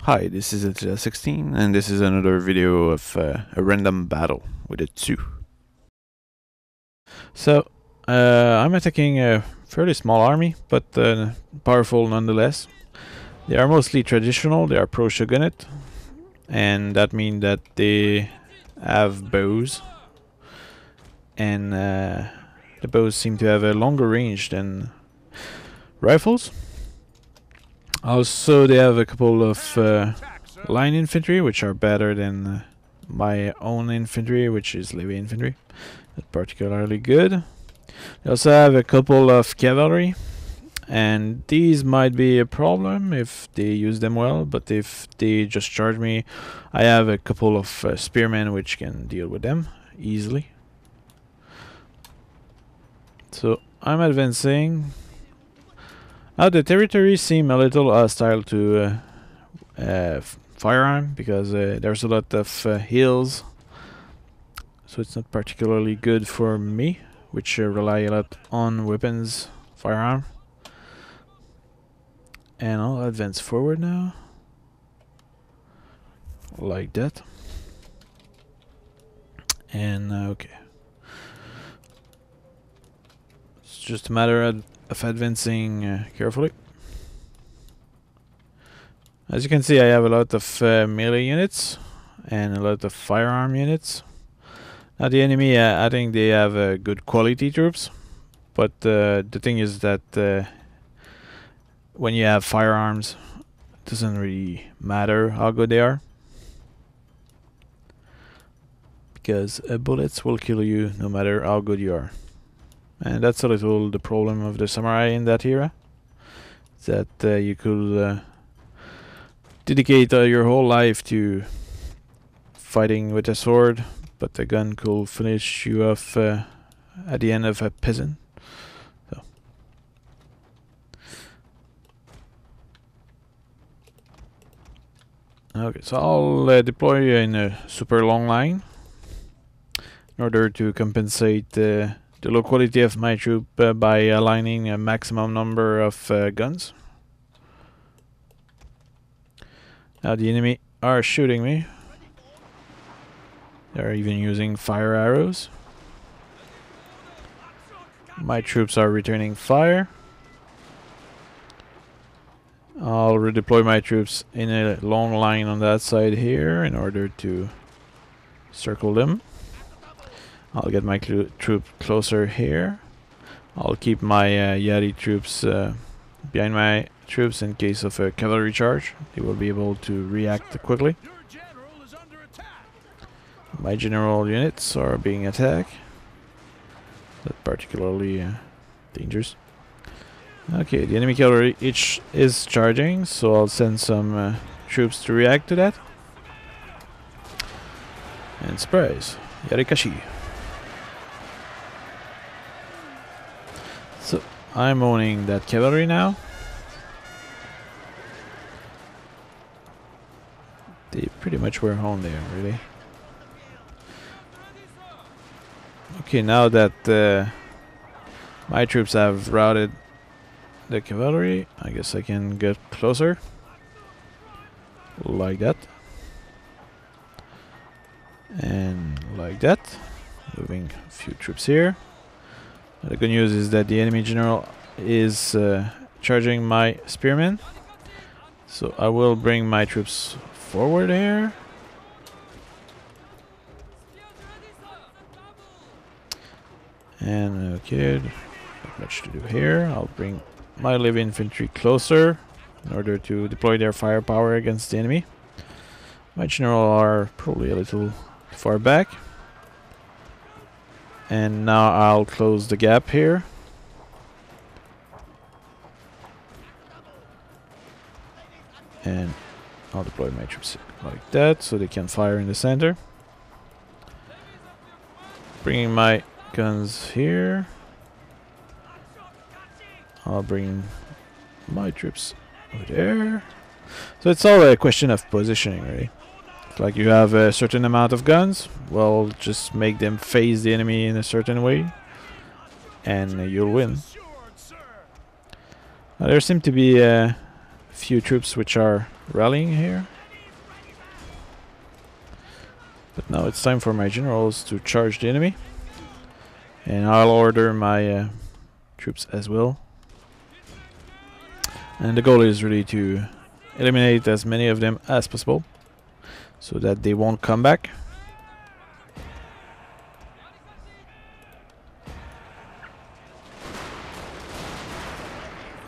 Hi, this is Attila16, and this is another video of a random battle with a 2. So, I'm attacking a fairly small army, but powerful nonetheless. They are mostly traditional, they are pro-shogunate, and that means that they have bows, and the bows seem to have a longer range than rifles. Also, they have a couple of line infantry, which are better than my own infantry, which is levy infantry. Not particularly good. They also have a couple of cavalry, and these might be a problem if they use them well, but if they just charge me, I have a couple of spearmen which can deal with them easily. So I'm advancing. Now the territories seem a little hostile to firearm because there's a lot of hills, so it's not particularly good for me, which rely a lot on weapons, firearm. And I'll advance forward now, like that. And okay, it's just a matter of advancing carefully. As you can see, I have a lot of melee units and a lot of firearm units. Now the enemy, I think they have good quality troops, but the thing is that when you have firearms, it doesn't really matter how good they are, because bullets will kill you no matter how good you are. And that's a little the problem of the samurai in that era, that you could dedicate your whole life to fighting with a sword, but the gun could finish you off at the end of a peasant. So. Okay, so I'll deploy in a super long line in order to compensate the low quality of my troop by aligning a maximum number of guns. Now the enemy are shooting me. They're even using fire arrows. My troops are returning fire. I'll redeploy my troops in a long line on that side here in order to circle them. I'll get my troop closer here. I'll keep my Yari troops behind my troops in case of a cavalry charge. They will be able to react quickly. My general units are being attacked. Not particularly dangerous. Okay, the enemy cavalry each is charging, so I'll send some troops to react to that. And surprise, Yarikashi. So I'm owning that cavalry now. They pretty much were home there, really. Okay, now that my troops have routed the cavalry, I guess I can get closer. Like that. And like that. Moving a few troops here. The good news is that the enemy general is charging my spearmen. So I will bring my troops forward here. And okay, not much to do here. I'll bring my levy infantry closer in order to deploy their firepower against the enemy. My general are probably a little far back. And now I'll close the gap here. And I'll deploy my troops like that so they can fire in the center. Bringing my guns here. I'll bring my troops over there. So it's all a question of positioning, really. It's like you have a certain amount of guns, well, just make them face the enemy in a certain way, and you'll win. Now, there seem to be a few troops which are rallying here. But now it's time for my generals to charge the enemy. And I'll order my troops as well. And the goal is really to eliminate as many of them as possible, so that they won't come back.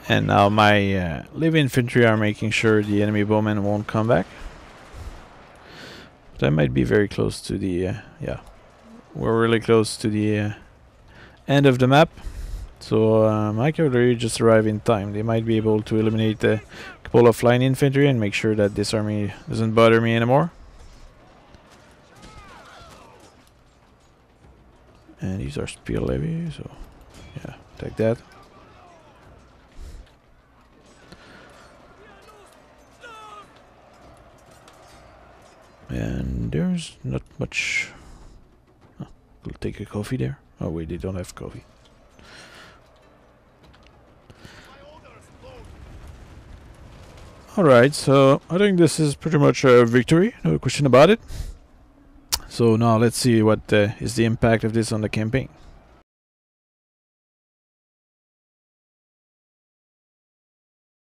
And now my live infantry are making sure the enemy bowmen won't come back. But I might be very close to the yeah, we're really close to the end of the map. So my cavalry just arrived in time. They might be able to eliminate a couple of line infantry and make sure that this army doesn't bother me anymore. And these are spear levy, so yeah, take that. And there's not much. Oh, we'll take a coffee there. Oh wait, they don't have coffee. Alright, so I think this is pretty much a victory, no question about it. So now let's see what is the impact of this on the campaign.